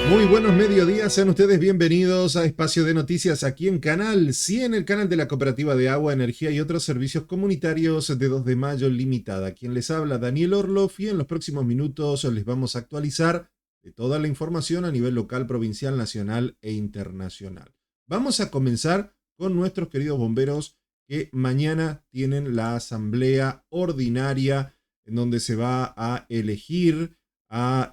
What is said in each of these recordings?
Muy buenos mediodías, sean ustedes bienvenidos a Espacio de Noticias aquí en Canal 100, el canal de la Cooperativa de Agua, Energía y otros servicios comunitarios de 2 de mayo limitada. Quien les habla, Daniel Orloff, y en los próximos minutos les vamos a actualizar de toda la información a nivel local, provincial, nacional e internacional. Vamos a comenzar con nuestros queridos bomberos que mañana tienen la asamblea ordinaria en donde se va a elegir a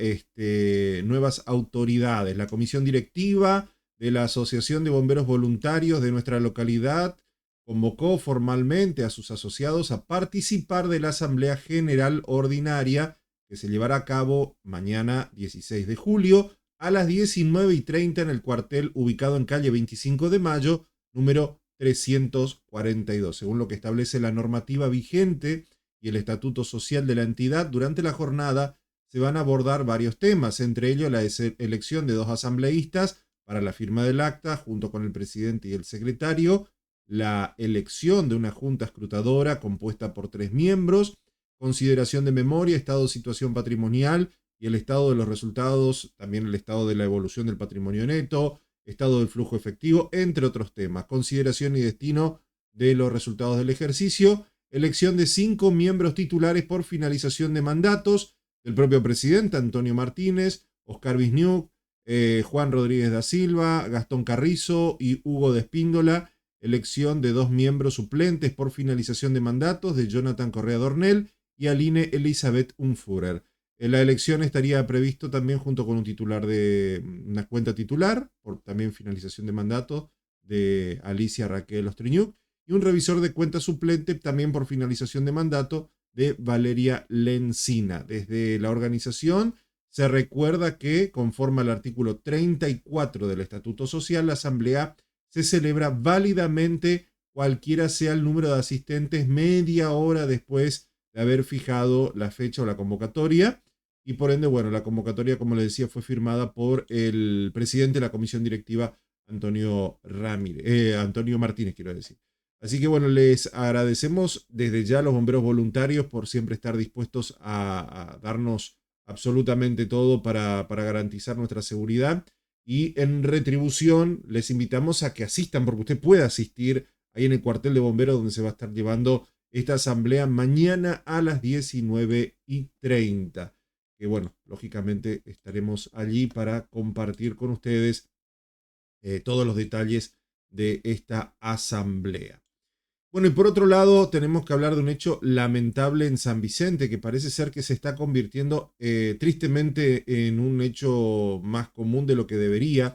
nuevas autoridades. La comisión directiva de la Asociación de Bomberos Voluntarios de nuestra localidad convocó formalmente a sus asociados a participar de la Asamblea General Ordinaria que se llevará a cabo mañana 16 de julio a las 19:30 en el cuartel ubicado en calle 25 de Mayo, número 342. Según lo que establece la normativa vigente y el estatuto social de la entidad, durante la jornada se van a abordar varios temas, entre ellos la elección de 2 asambleístas para la firma del acta, junto con el presidente y el secretario, la elección de una junta escrutadora compuesta por 3 miembros, consideración de memoria, estado de situación patrimonial y el estado de los resultados, también el estado de la evolución del patrimonio neto, estado del flujo efectivo, entre otros temas, consideración y destino de los resultados del ejercicio, elección de 5 miembros titulares por finalización de mandatos, el propio presidente Antonio Martínez, Oscar Wisniuk, Juan Rodríguez da Silva, Gastón Carrizo y Hugo de Espíndola, elección de 2 miembros suplentes por finalización de mandatos de Jonathan Correa Dornel y Aline Elizabeth Unfurer. La elección estaría previsto también junto con un titular de una cuenta titular, por también finalización de mandato, de Alicia Raquel Ostriñuk, y un revisor de cuenta suplente también por finalización de mandato de Valeria Lencina. Desde la organización se recuerda que, conforme al artículo 34 del Estatuto Social, la Asamblea se celebra válidamente cualquiera sea el número de asistentes media hora después de haber fijado la fecha o la convocatoria. Y por ende, bueno, la convocatoria, como les decía, fue firmada por el presidente de la comisión directiva, Antonio Martínez, quiero decir. Así que bueno, les agradecemos desde ya a los bomberos voluntarios por siempre estar dispuestos a darnos absolutamente todo para garantizar nuestra seguridad. Y en retribución les invitamos a que asistan, porque usted puede asistir ahí en el cuartel de bomberos donde se va a estar llevando esta asamblea mañana a las 19:30. Que bueno, lógicamente estaremos allí para compartir con ustedes todos los detalles de esta asamblea. Bueno, y por otro lado, tenemos que hablar de un hecho lamentable en San Vicente, que parece ser que se está convirtiendo tristemente en un hecho más común de lo que debería,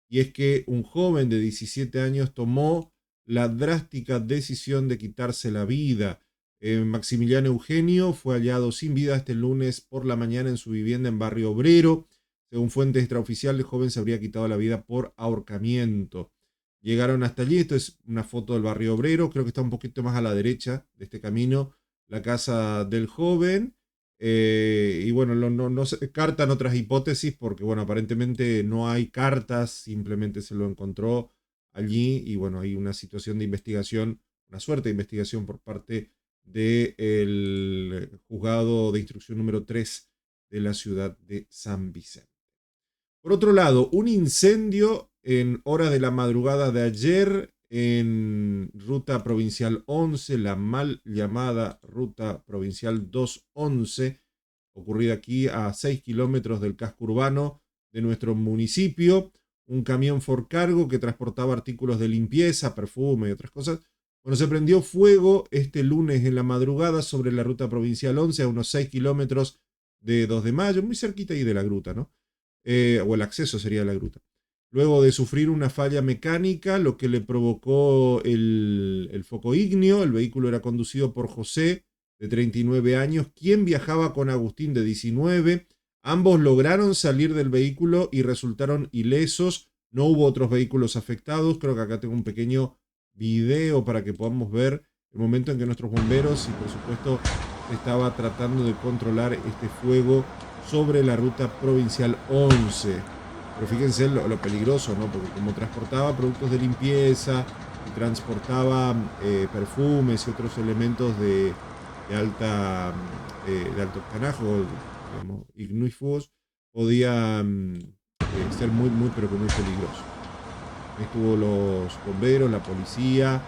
y es que un joven de 17 años tomó la drástica decisión de quitarse la vida. Maximiliano Eugenio fue hallado sin vida este lunes por la mañana en su vivienda en Barrio Obrero. Según fuentes extraoficiales, el joven se habría quitado la vida por ahorcamiento. Llegaron hasta allí, esto es una foto del Barrio Obrero, creo que está un poquito más a la derecha de este camino, la casa del joven. Y bueno, no se cartan otras hipótesis porque bueno, aparentemente no hay cartas, simplemente se lo encontró allí y bueno, hay una situación de investigación, una suerte de investigación por parte del juzgado de instrucción número 3 de la ciudad de San Vicente. Por otro lado, un incendio en horas de la madrugada de ayer en Ruta Provincial 11, la mal llamada Ruta Provincial 211, ocurrida aquí a 6 kilómetros del casco urbano de nuestro municipio. Un camión Ford Cargo que transportaba artículos de limpieza, perfume y otras cosas. Bueno, se prendió fuego este lunes en la madrugada sobre la Ruta Provincial 11 a unos 6 kilómetros de 2 de mayo, muy cerquita ahí de la gruta, ¿no? O el acceso sería a la gruta. Luego de sufrir una falla mecánica, lo que le provocó el foco ígneo, el vehículo era conducido por José, de 39 años, quien viajaba con Agustín, de 19. Ambos lograron salir del vehículo y resultaron ilesos. No hubo otros vehículos afectados. Creo que acá tengo un pequeño video para que podamos ver el momento en que nuestros bomberos y por supuesto estaba tratando de controlar este fuego sobre la Ruta Provincial 11. Pero fíjense lo peligroso, ¿no? Porque como transportaba productos de limpieza y transportaba perfumes y otros elementos de alto octanaje, digamos, ignífugos, podía ser muy, muy, pero que muy peligroso. Estuvo los bomberos, la policía,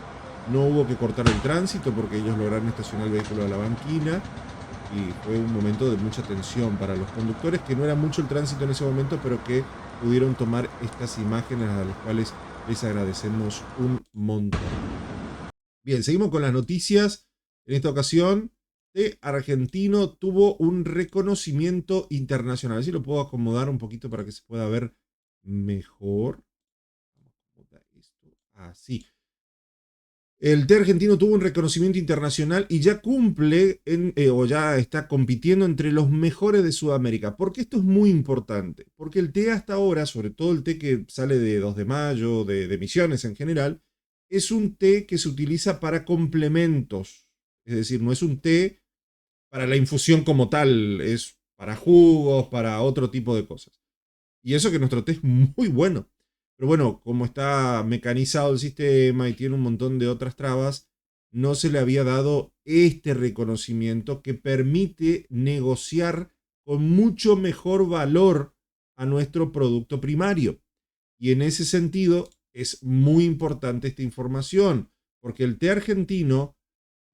no hubo que cortar el tránsito porque ellos lograron estacionar el vehículo a la banquina y fue un momento de mucha tensión para los conductores, que no era mucho el tránsito en ese momento, pero que pudieron tomar estas imágenes a las cuales les agradecemos un montón. Bien, seguimos con las noticias. En esta ocasión, de argentino tuvo un reconocimiento internacional. A ver si lo puedo acomodar un poquito para que se pueda ver mejor. Vamos a acomodar esto así. El té argentino tuvo un reconocimiento internacional y ya cumple o ya está compitiendo entre los mejores de Sudamérica. ¿Por qué esto es muy importante? Porque el té hasta ahora, sobre todo el té que sale de 2 de mayo, de Misiones en general, es un té que se utiliza para complementos. Es decir, no es un té para la infusión como tal, es para jugos, para otro tipo de cosas. Y eso que nuestro té es muy bueno. Pero bueno, como está mecanizado el sistema y tiene un montón de otras trabas, no se le había dado este reconocimiento que permite negociar con mucho mejor valor a nuestro producto primario. Y en ese sentido es muy importante esta información, porque el té argentino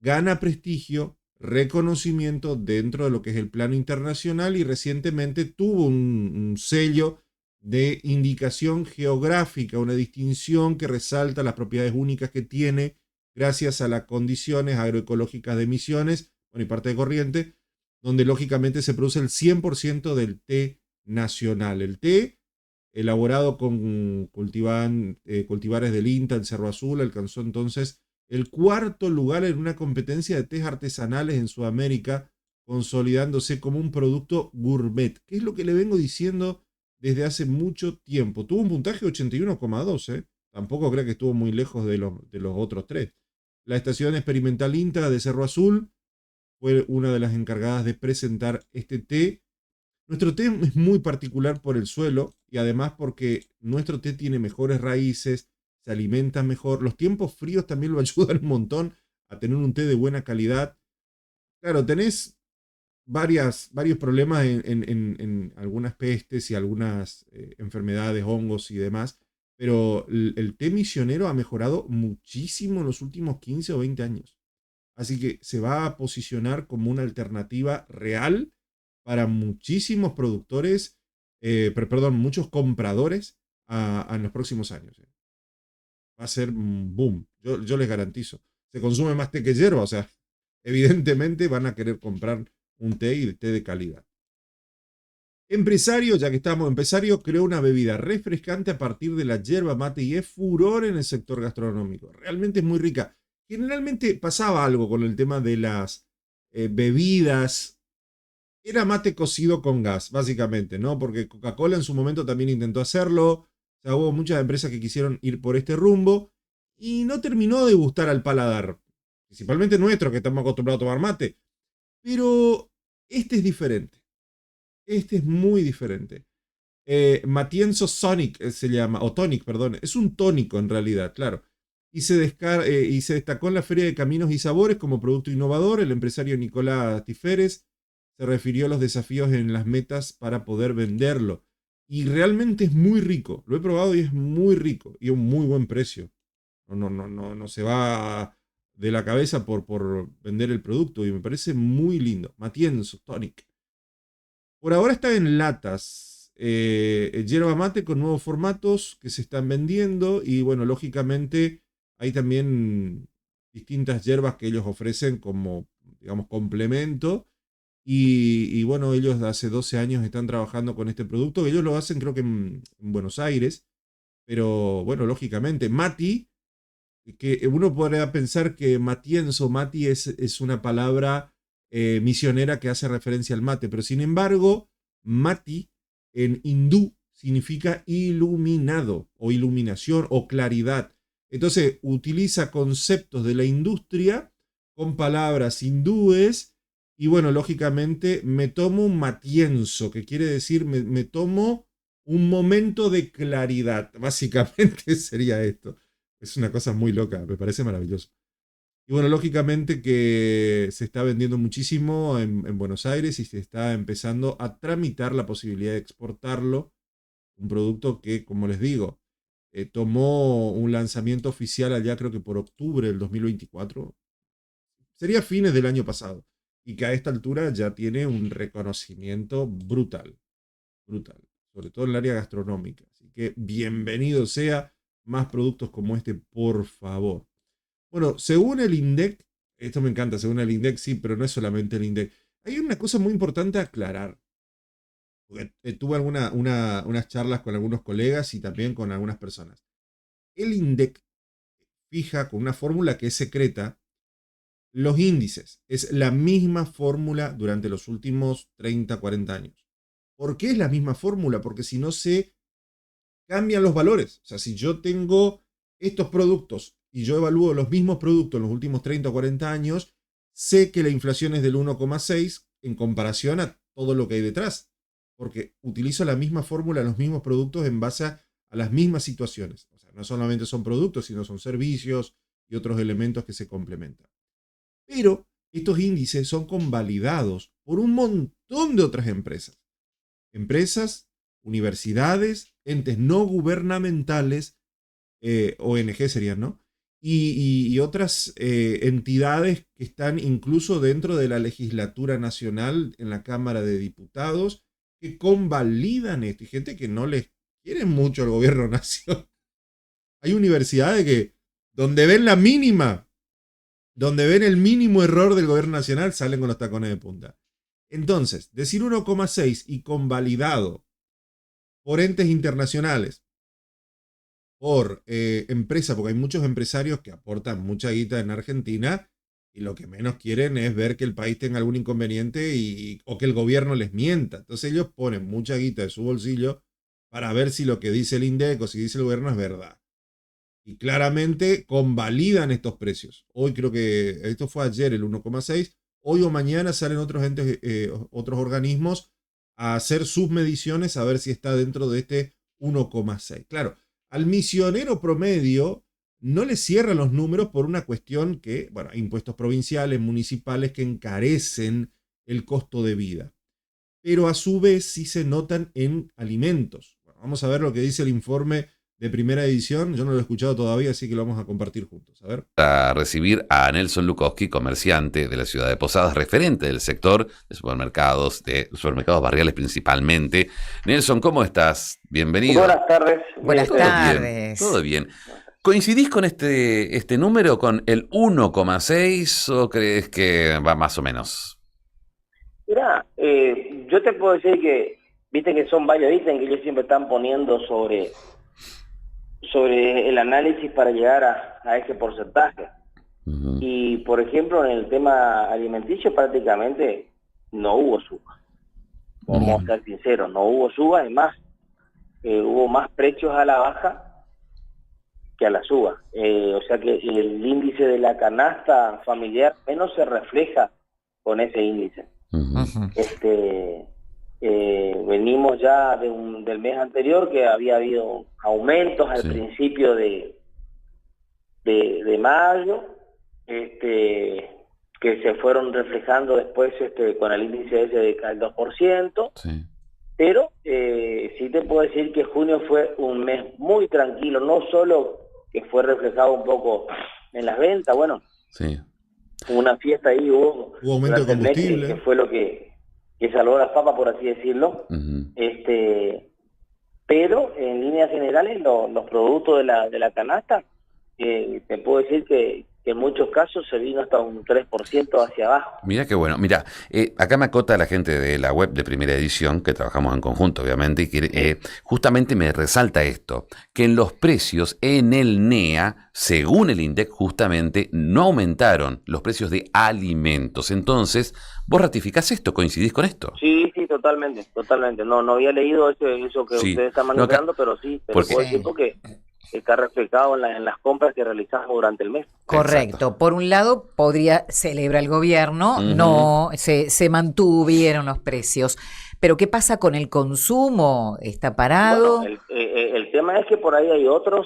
gana prestigio, reconocimiento dentro de lo que es el plano internacional y recientemente tuvo un sello de indicación geográfica, una distinción que resalta las propiedades únicas que tiene gracias a las condiciones agroecológicas de Misiones, bueno, y parte de Corriente, donde lógicamente se produce el 100% del té nacional. El té elaborado con cultivares del INTA, el Cerro Azul, alcanzó entonces el cuarto lugar en una competencia de tés artesanales en Sudamérica, consolidándose como un producto gourmet, que es lo que le vengo diciendo desde hace mucho tiempo. Tuvo un puntaje de 81,2, tampoco creo que estuvo muy lejos de los otros tres. La estación experimental INTA de Cerro Azul fue una de las encargadas de presentar este té. Nuestro té es muy particular por el suelo y además porque nuestro té tiene mejores raíces, se alimenta mejor. Los tiempos fríos también lo ayudan un montón a tener un té de buena calidad. Claro, tenés varios problemas en algunas pestes y algunas enfermedades, hongos y demás, pero el té misionero ha mejorado muchísimo en los últimos 15 o 20 años. Así que se va a posicionar como una alternativa real para muchísimos productores, perdón, muchos compradores en los próximos años. Va a ser un boom, yo les garantizo. Se consume más té que hierba, o sea, evidentemente van a querer comprar un té y té de calidad. Empresario, ya que estamos, empresario creó una bebida refrescante a partir de la yerba mate y es furor en el sector gastronómico. Realmente es muy rica. Generalmente pasaba algo con el tema de las bebidas. Era mate cocido con gas, básicamente, ¿no? Porque Coca-Cola en su momento también intentó hacerlo. O sea, hubo muchas empresas que quisieron ir por este rumbo y no terminó de gustar al paladar. Principalmente nuestro, que estamos acostumbrados a tomar mate. Pero este es diferente. Este es muy diferente. Matienzo Sonic se llama, o Tonic, perdón. Es un tónico en realidad, claro. Y se destacó en la Feria de Caminos y Sabores como producto innovador. El empresario Nicolás Tiferes se refirió a los desafíos en las metas para poder venderlo. Y realmente es muy rico. Lo he probado y es muy rico. Y a un muy buen precio. No se va de la cabeza por vender el producto. Y me parece muy lindo. Matienzo Tonic. Por ahora está en latas. Yerba mate con nuevos formatos que se están vendiendo. Y bueno, lógicamente hay también distintas hierbas que ellos ofrecen como, digamos, complemento. Y bueno, ellos hace 12 años están trabajando con este producto. Que ellos lo hacen creo que en Buenos Aires. Pero bueno, lógicamente, Mati, que uno podría pensar que Matienzo, Mati es una palabra misionera que hace referencia al mate, pero sin embargo, Mati en hindú significa iluminado o iluminación o claridad. Entonces utiliza conceptos de la industria con palabras hindúes y bueno, lógicamente me tomo un matienzo, que quiere decir me tomo un momento de claridad. Básicamente sería esto. Es una cosa muy loca, me parece maravilloso. Y bueno, lógicamente que se está vendiendo muchísimo en Buenos Aires y se está empezando a tramitar la posibilidad de exportarlo Un producto que, como les digo, tomó un lanzamiento oficial allá creo que por octubre del 2024. Sería fines del año pasado. Y que a esta altura ya tiene un reconocimiento brutal. Brutal. Sobre todo en el área gastronómica. Así que bienvenido sea. Más productos como este, por favor. Bueno, según el INDEC, esto me encanta, según el INDEC, sí, pero no es solamente el INDEC. Hay una cosa muy importante a aclarar. Porque, tuve unas charlas con algunos colegas y también con algunas personas. El INDEC fija con una fórmula que es secreta los índices. Es la misma fórmula durante los últimos 30, 40 años. ¿Por qué es la misma fórmula? Porque si no se cambian los valores. O sea, si yo tengo estos productos y yo evalúo los mismos productos en los últimos 30 o 40 años, sé que la inflación es del 1,6 en comparación a todo lo que hay detrás. Porque utilizo la misma fórmula, los mismos productos en base a las mismas situaciones. O sea, no solamente son productos, sino son servicios y otros elementos que se complementan. Pero estos índices son convalidados por un montón de otras empresas. Empresas, universidades, entes no gubernamentales, ONG serían, ¿no? Y otras entidades que están incluso dentro de la legislatura nacional, en la Cámara de Diputados, que convalidan esto. Y gente que no les quiere mucho al gobierno nacional. Hay universidades que, donde ven la mínima, donde ven el mínimo error del gobierno nacional, salen con los tacones de punta. Entonces, decir 1,6 y convalidado por entes internacionales, por empresas, porque hay muchos empresarios que aportan mucha guita en Argentina y lo que menos quieren es ver que el país tenga algún inconveniente o que el gobierno les mienta. Entonces ellos ponen mucha guita de su bolsillo para ver si lo que dice el INDEC o si dice el gobierno es verdad. Y claramente convalidan estos precios. Hoy creo que, esto fue ayer el 1,6, hoy o mañana salen otros entes, otros organismos a hacer sus mediciones a ver si está dentro de este 1,6. Claro, al misionero promedio no le cierran los números por una cuestión que, bueno, impuestos provinciales, municipales que encarecen el costo de vida. Pero a su vez sí se notan en alimentos. Bueno, vamos a ver lo que dice el informe de primera edición. Yo no lo he escuchado todavía, así que lo vamos a compartir juntos. A ver. A recibir a Nelson Lukowski, comerciante de la ciudad de Posadas, referente del sector de supermercados barriales principalmente. Nelson, ¿cómo estás? Bienvenido. Buenas tardes. Buenas Todo tardes. bien, todo bien. ¿Coincidís con este número, con el 1,6 o crees que va más o menos? Mirá, yo te puedo decir que, viste que son varios ítems que ellos siempre están poniendo sobre el análisis para llegar a ese porcentaje. Uh-huh. Y, por ejemplo, en el tema alimenticio prácticamente no hubo suba. Vamos a ser sinceros, no hubo suba, además hubo más precios a la baja que a la suba. O sea que el índice de la canasta familiar menos se refleja con ese índice. Uh-huh. Venimos ya del mes anterior que había habido aumentos al principio de mayo, que se fueron reflejando después con el índice ese del 2%, pero sí te puedo decir que junio fue un mes muy tranquilo, no solo que fue reflejado un poco en las ventas, bueno, una fiesta ahí hubo aumento de combustible, que fue lo que salvó las papas, por así decirlo. Uh-huh. Pero en líneas generales los productos de la canasta, te puedo decir que en muchos casos se vino hasta un 3% hacia abajo. Mira qué bueno. Mira, acá me acota la gente de la web de Primera Edición, que trabajamos en conjunto, obviamente, y que justamente me resalta esto, que en los precios en el NEA, según el INDEC, justamente no aumentaron los precios de alimentos. Entonces, ¿vos ratificás esto? ¿Coincidís con esto? Sí, totalmente. No había leído eso que ustedes están manejando, pero sí, pero puedo decir porque está reflejado en las compras que realizamos durante el mes. Correcto. Exacto. Por un lado, celebra el gobierno, Uh-huh. no se mantuvieron los precios. Pero ¿qué pasa con el consumo? ¿Está parado? Bueno, el tema es que por ahí hay otras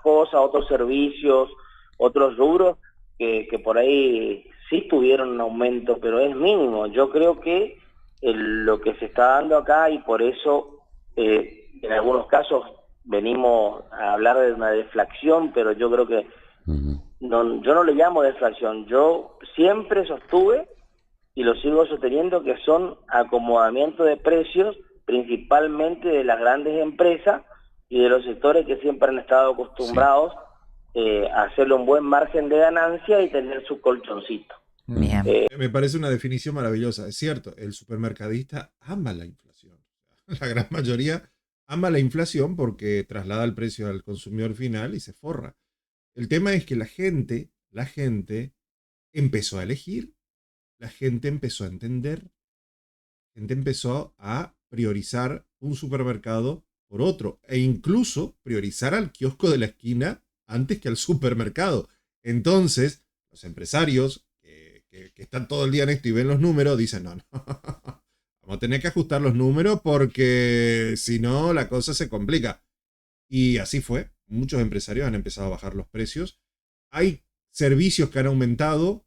cosas, otros servicios, otros rubros que por ahí sí tuvieron un aumento, pero es mínimo. Yo creo que lo que se está dando acá, y por eso En algunos casos venimos a hablar de una deflación, pero yo creo que yo no le llamo deflación. Yo siempre sostuve y lo sigo sosteniendo que son acomodamiento de precios, principalmente de las grandes empresas y de los sectores que siempre han estado acostumbrados a hacerle un buen margen de ganancia y tener su colchoncito. Bien. Me parece una definición maravillosa. Es cierto, el supermercadista ama la inflación. La gran mayoría ama la inflación porque traslada el precio al consumidor final y se forra. El tema es que la gente empezó a elegir, la gente empezó a entender, la gente empezó a priorizar un supermercado por otro e incluso priorizar al kiosco de la esquina antes que al supermercado. Entonces, los empresarios que están todo el día en esto y ven los números, dicen, no, vamos a tener que ajustar los números porque si no la cosa se complica. Y así fue. Muchos empresarios han empezado a bajar los precios. Hay servicios que han aumentado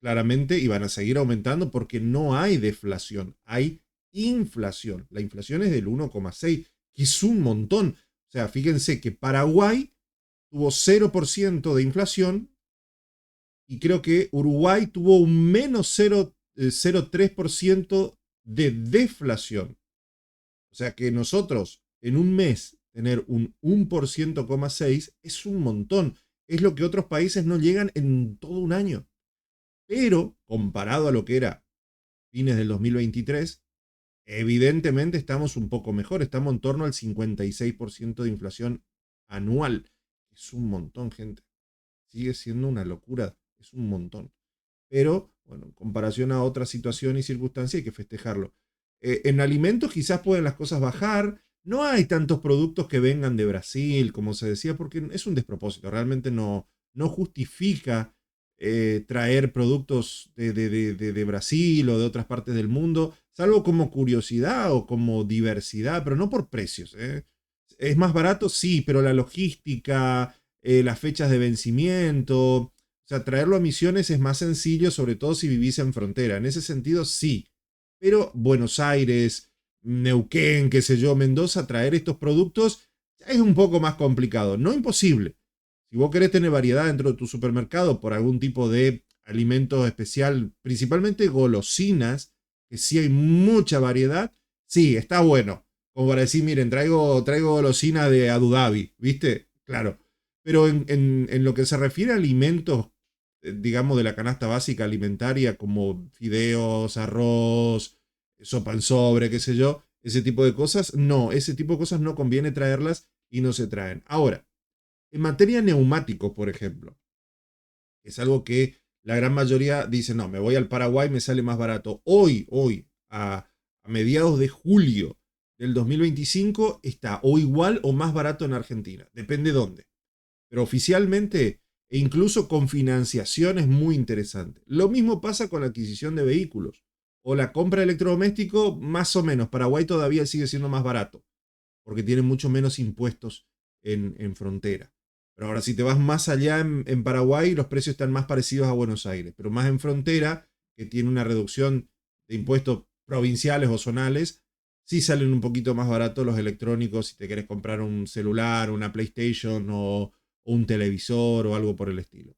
claramente y van a seguir aumentando porque no hay deflación, hay inflación. La inflación es del 1,6, que es un montón. O sea, fíjense que Paraguay tuvo 0% de inflación y creo que Uruguay tuvo un menos 0,03% de deflación. O sea que nosotros en un mes tener un 1,6% es un montón. Es lo que otros países no llegan en todo un año. Pero comparado a lo que era fines del 2023, evidentemente estamos un poco mejor. Estamos en torno al 56% de inflación anual. Es un montón, gente. Sigue siendo una locura. Es un montón. Pero, bueno, en comparación a otras situaciones y circunstancias hay que festejarlo. En alimentos quizás pueden las cosas bajar. No hay tantos productos que vengan de Brasil, como se decía, porque es un despropósito. Realmente no justifica traer productos de Brasil o de otras partes del mundo, salvo como curiosidad o como diversidad, pero no por precios. ¿Es más barato? Sí, pero la logística, las fechas de vencimiento, o sea, traerlo a Misiones es más sencillo, sobre todo si vivís en frontera. En ese sentido, sí. Pero Buenos Aires, Neuquén, qué sé yo, Mendoza, traer estos productos ya es un poco más complicado. No imposible. Si vos querés tener variedad dentro de tu supermercado por algún tipo de alimento especial, principalmente golosinas, que sí hay mucha variedad, sí, está bueno. Como para decir, miren, traigo golosina de Abu Dhabi, ¿viste? Claro. Pero en lo que se refiere a alimentos, digamos, de la canasta básica alimentaria, como fideos, arroz, sopa en sobre, qué sé yo, ese tipo de cosas, no, ese tipo de cosas no conviene traerlas y no se traen. Ahora, en materia de neumáticos, por ejemplo, es algo que la gran mayoría dice, no, me voy al Paraguay, me sale más barato. Hoy, a mediados de julio del 2025, está o igual o más barato en Argentina. Depende dónde. Pero oficialmente, e incluso con financiación, es muy interesante. Lo mismo pasa con la adquisición de vehículos. O la compra de electrodoméstico, más o menos. Paraguay todavía sigue siendo más barato, porque tiene mucho menos impuestos en frontera. Pero ahora, si te vas más allá en Paraguay, los precios están más parecidos a Buenos Aires. Pero más en frontera, que tiene una reducción de impuestos provinciales o zonales, sí salen un poquito más baratos los electrónicos si te querés comprar un celular, una PlayStation o un televisor o algo por el estilo.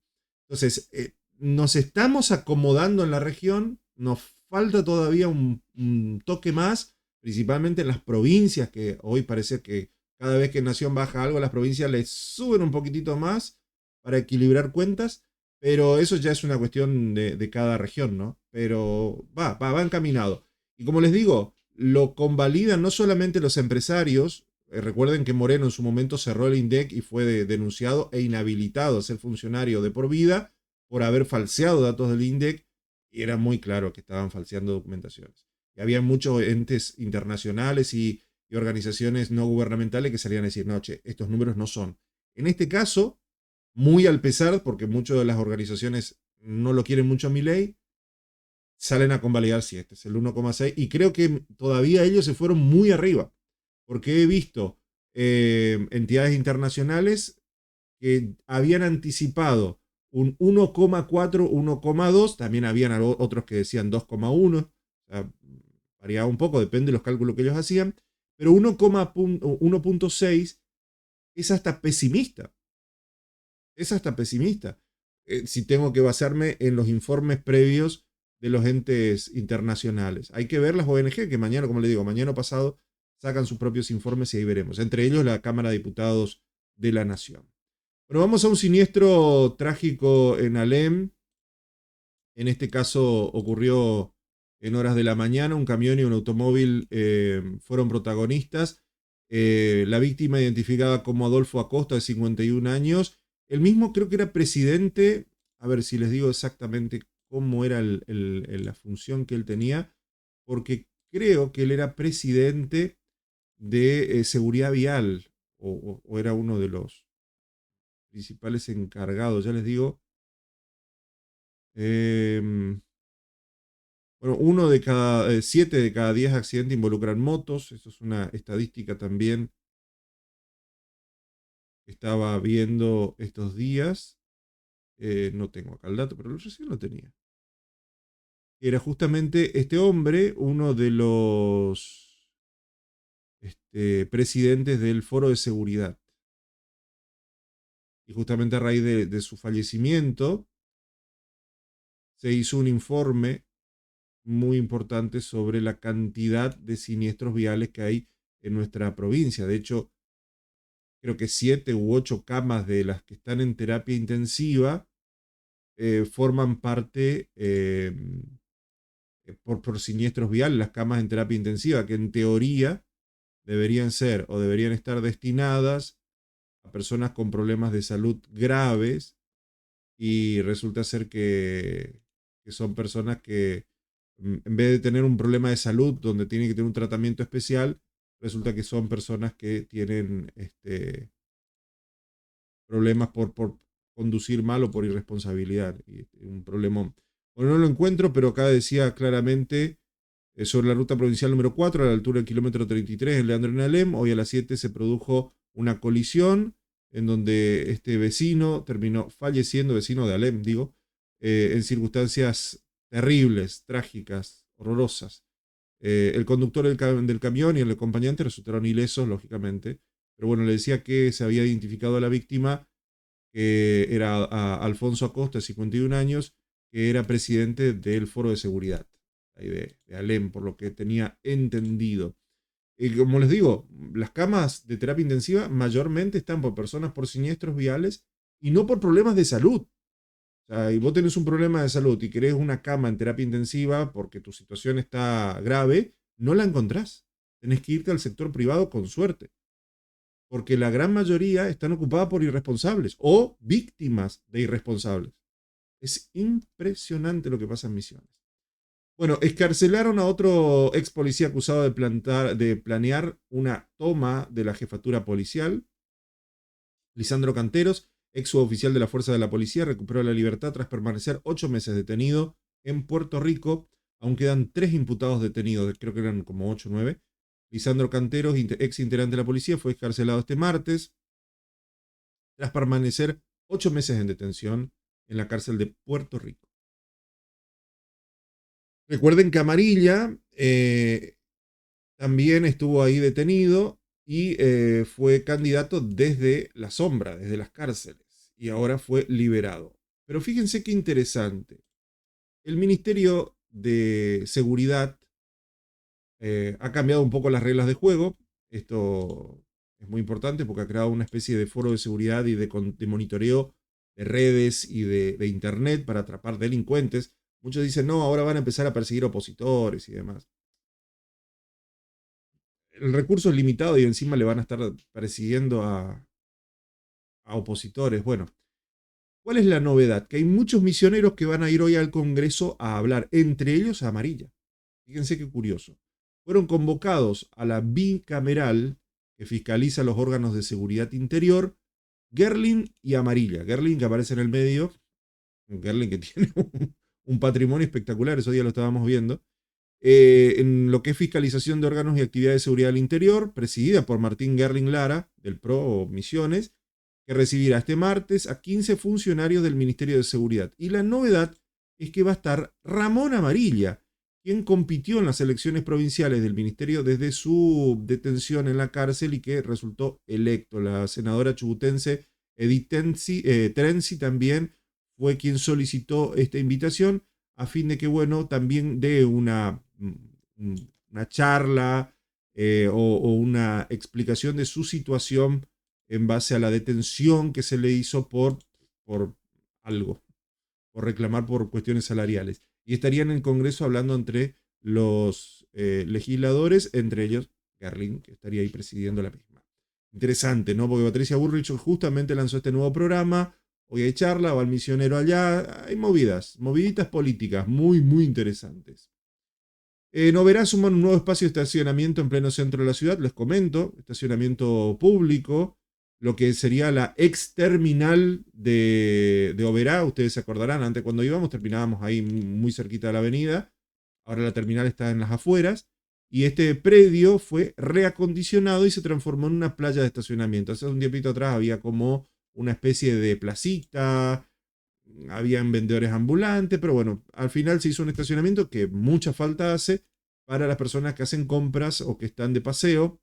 Entonces, nos estamos acomodando en la región, nos falta todavía un toque más, principalmente en las provincias, que hoy parece que cada vez que Nación baja algo, las provincias les suben un poquitito más para equilibrar cuentas, pero eso ya es una cuestión de cada región, ¿no? Pero va encaminado. Y como les digo, lo convalidan no solamente los empresarios. Recuerden que Moreno en su momento cerró el INDEC y fue denunciado e inhabilitado a ser funcionario de por vida por haber falseado datos del INDEC, y era muy claro que estaban falseando documentaciones. Y había muchos entes internacionales y organizaciones no gubernamentales que salían a decir, no, che, estos números no son. En este caso, muy al pesar, porque muchas de las organizaciones no lo quieren mucho a Milei, salen a convalidar si este es el 1,6, y creo que todavía ellos se fueron muy arriba, porque he visto entidades internacionales que habían anticipado un 1,4, 1,2, también habían otros que decían 2,1, o sea, variaba un poco, depende de los cálculos que ellos hacían, pero 1.6 es hasta pesimista. Es hasta pesimista. Si tengo que basarme en los informes previos de los entes internacionales. Hay que ver las ONG que mañana, como le digo, mañana o pasado sacan sus propios informes y ahí veremos. Entre ellos la Cámara de Diputados de la Nación. Bueno, vamos a un siniestro trágico en Alem. En este caso ocurrió en horas de la mañana. Un camión y un automóvil fueron protagonistas. La víctima identificada como Adolfo Acosta, de 51 años. El mismo creo que era presidente. A ver si les digo exactamente cómo era la función que él tenía. Porque creo que él era presidente de seguridad vial. O era uno de los principales encargados. Ya les digo. Bueno, 7 de cada 10 accidentes involucran motos. Eso es una estadística también que estaba viendo estos días. No tengo acá el dato, pero recién lo tenía. Era justamente este hombre, uno de los presidentes del Foro de Seguridad. Y justamente a raíz de su fallecimiento se hizo un informe muy importante sobre la cantidad de siniestros viales que hay en nuestra provincia. De hecho, creo que 7 u 8 camas de las que están en terapia intensiva forman parte por siniestros viales. Las camas en terapia intensiva, que en teoría deberían ser o deberían estar destinadas a personas con problemas de salud graves, y resulta ser que son personas que en vez de tener un problema de salud donde tienen que tener un tratamiento especial, resulta que son personas que tienen problemas por conducir mal o por irresponsabilidad. Y un problema. Bueno, no lo encuentro, pero acá decía claramente sobre la ruta provincial número 4, a la altura del kilómetro 33 en Leandro en Alem. Hoy a las 7 se produjo una colisión en donde este vecino terminó falleciendo, vecino de Alem, digo, en circunstancias terribles, trágicas, horrorosas. El conductor del camión y el acompañante resultaron ilesos, lógicamente. Pero bueno, le decía que se había identificado a la víctima, que era Alfonso Acosta, de 51 años, que era presidente del Foro de Seguridad ahí de Alem, por lo que tenía entendido. Y como les digo, las camas de terapia intensiva mayormente están por personas por siniestros viales y no por problemas de salud. O sea, y vos tenés un problema de salud y querés una cama en terapia intensiva porque tu situación está grave, no la encontrás. Tenés que irte al sector privado con suerte. Porque la gran mayoría están ocupadas por irresponsables o víctimas de irresponsables. Es impresionante lo que pasa en Misiones. Bueno, excarcelaron a otro ex policía acusado de planear una toma de la jefatura policial. Lisandro Canteros, ex suboficial de la Fuerza de la Policía, recuperó la libertad tras permanecer 8 meses detenido en Puerto Rico. Aún quedan 3 imputados detenidos, creo que eran como 8 o 9. Lisandro Canteros, ex integrante de la policía, fue excarcelado este martes tras permanecer 8 meses en detención en la cárcel de Puerto Rico. Recuerden que Amarilla también estuvo ahí detenido y fue candidato desde la sombra, desde las cárceles, y ahora fue liberado. Pero fíjense qué interesante. El Ministerio de Seguridad ha cambiado un poco las reglas de juego. Esto es muy importante porque ha creado una especie de foro de seguridad y de monitoreo de redes y de internet para atrapar delincuentes. Muchos dicen, no, ahora van a empezar a perseguir opositores y demás. El recurso es limitado y encima le van a estar persiguiendo a opositores. Bueno, ¿cuál es la novedad? Que hay muchos misioneros que van a ir hoy al Congreso a hablar, entre ellos a Amarilla. Fíjense qué curioso. Fueron convocados a la bicameral que fiscaliza los órganos de seguridad interior, Gerling y Amarilla. Gerling, que aparece en el medio, Gerling que tiene un patrimonio espectacular, esos días lo estábamos viendo, en lo que es fiscalización de órganos y actividades de seguridad del interior, presidida por Martín Gerling Lara, del PRO Misiones, que recibirá este martes a 15 funcionarios del Ministerio de Seguridad. Y la novedad es que va a estar Ramón Amarilla, quien compitió en las elecciones provinciales del ministerio desde su detención en la cárcel y que resultó electo. La senadora chubutense Edith Terenzi también fue quien solicitó esta invitación a fin de que, bueno, también dé una charla o una explicación de su situación en base a la detención que se le hizo por algo, por reclamar por cuestiones salariales. Y estarían en el Congreso hablando entre los legisladores, entre ellos Garlin, que estaría ahí presidiendo la misma. Interesante, ¿no? Porque Patricia Bullrich justamente lanzó este nuevo programa. Hoy hay charla, va el misionero allá. Hay moviditas políticas muy, muy interesantes. Noverá suma un nuevo espacio de estacionamiento en pleno centro de la ciudad. Les comento, estacionamiento público, lo que sería la ex terminal de Oberá. Ustedes se acordarán, antes cuando íbamos terminábamos ahí muy cerquita de la avenida. Ahora la terminal está en las afueras. Y este predio fue reacondicionado y se transformó en una playa de estacionamiento. Hace un tiempito atrás había como una especie de placita, habían vendedores ambulantes, pero bueno, al final se hizo un estacionamiento que mucha falta hace para las personas que hacen compras o que están de paseo.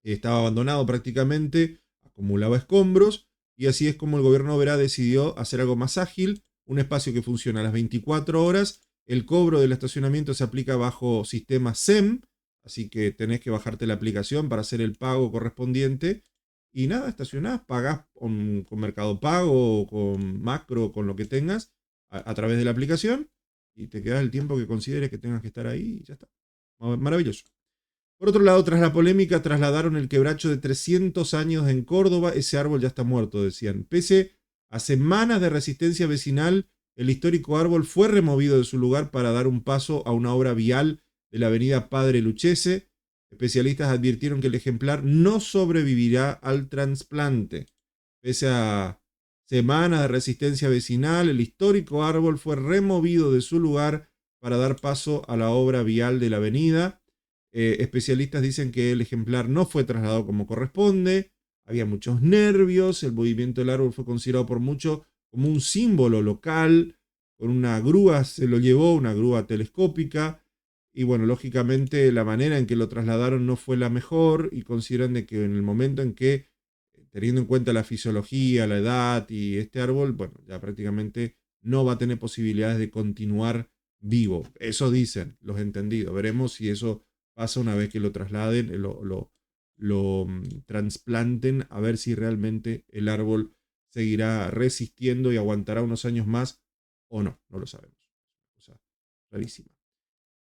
Estaba abandonado prácticamente, acumulaba escombros, y así es como el gobierno de Oberá decidió hacer algo más ágil, un espacio que funciona a las 24 horas. El cobro del estacionamiento se aplica bajo sistema SEM, así que tenés que bajarte la aplicación para hacer el pago correspondiente. Y nada, estacionás, pagás con Mercado Pago, con Macro, con lo que tengas, a través de la aplicación, y te quedas el tiempo que consideres que tengas que estar ahí y ya está. Maravilloso. Por otro lado, tras la polémica, trasladaron el quebracho de 300 años en Córdoba. Ese árbol ya está muerto, decían. Pese a semanas de resistencia vecinal, el histórico árbol fue removido de su lugar para dar un paso a una obra vial de la avenida Padre Lucchese. Especialistas advirtieron que el ejemplar no sobrevivirá al trasplante. Pese a semanas de resistencia vecinal, el histórico árbol fue removido de su lugar para dar paso a la obra vial de la avenida. Especialistas dicen que el ejemplar no fue trasladado como corresponde, había muchos nervios, el movimiento del árbol fue considerado por muchos como un símbolo local, con una grúa se lo llevó, una grúa telescópica. Y bueno, lógicamente la manera en que lo trasladaron no fue la mejor y consideran de que en el momento en que, teniendo en cuenta la fisiología, la edad y este árbol, bueno, ya prácticamente no va a tener posibilidades de continuar vivo. Eso dicen los entendidos. Veremos si eso pasa una vez que lo trasladen, lo trasplanten, a ver si realmente el árbol seguirá resistiendo y aguantará unos años más o no. No lo sabemos. O sea, rarísima.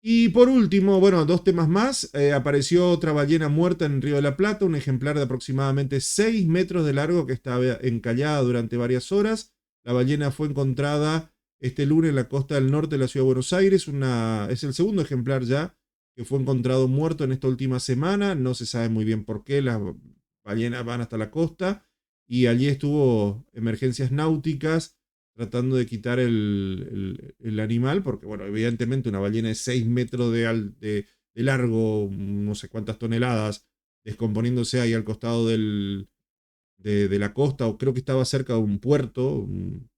Y por último, bueno, dos temas más. Apareció otra ballena muerta en Río de la Plata, un ejemplar de aproximadamente 6 metros de largo que estaba encallada durante varias horas. La ballena fue encontrada este lunes en la costa del norte de la ciudad de Buenos Aires. Es el segundo ejemplar ya que fue encontrado muerto en esta última semana. No se sabe muy bien por qué. Las ballenas van hasta la costa y allí estuvo emergencias náuticas tratando de quitar el animal, porque bueno, evidentemente una ballena de 6 metros de largo, no sé cuántas toneladas, descomponiéndose ahí al costado de la costa, o creo que estaba cerca de un puerto, un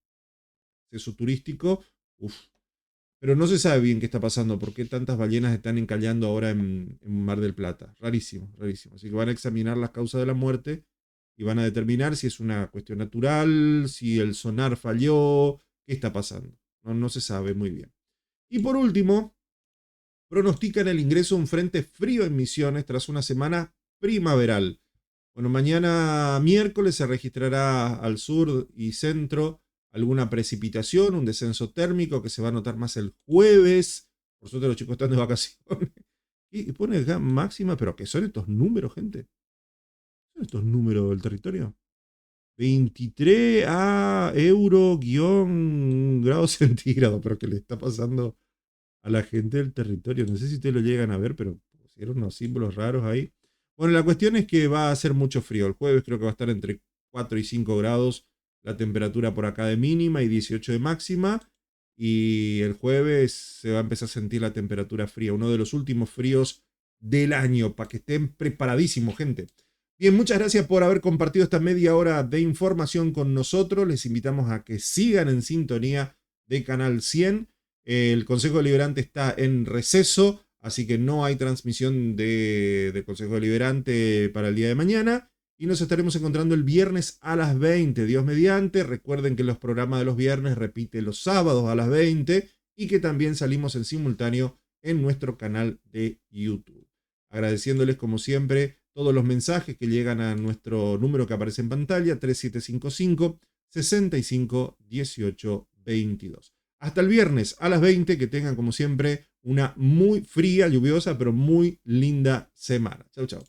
acceso turístico. Pero no se sabe bien qué está pasando, por qué tantas ballenas están encallando ahora en Mar del Plata. Rarísimo, rarísimo. Así que van a examinar las causas de la muerte y van a determinar si es una cuestión natural, si el sonar falló, qué está pasando. No se sabe muy bien. Y por último, pronostican el ingreso de un frente frío en Misiones tras una semana primaveral. Bueno, mañana miércoles se registrará al sur y centro alguna precipitación, un descenso térmico que se va a notar más el jueves. Por suerte los chicos están de vacaciones. Y pone acá máxima, pero ¿qué son estos números, gente? ¿Son estos números del territorio? 23 a euro-grados centígrados, pero ¿qué le está pasando a la gente del territorio? No sé si ustedes lo llegan a ver, pero pusieron unos símbolos raros ahí. Bueno, la cuestión es que va a hacer mucho frío. El jueves creo que va a estar entre 4 y 5 grados la temperatura por acá de mínima y 18 de máxima. Y el jueves se va a empezar a sentir la temperatura fría. Uno de los últimos fríos del año, para que estén preparadísimos, gente. Bien, muchas gracias por haber compartido esta media hora de información con nosotros. Les invitamos a que sigan en sintonía de Canal 100. El Consejo Deliberante está en receso, así que no hay transmisión del Consejo Deliberante para el día de mañana. Y nos estaremos encontrando el viernes a las 20, Dios mediante. Recuerden que los programas de los viernes repiten los sábados a las 20 y que también salimos en simultáneo en nuestro canal de YouTube. Agradeciéndoles como siempre todos los mensajes que llegan a nuestro número que aparece en pantalla, 3755 65 18 22. Hasta el viernes a las 20, que tengan como siempre una muy fría, lluviosa, pero muy linda semana. Chau, chau.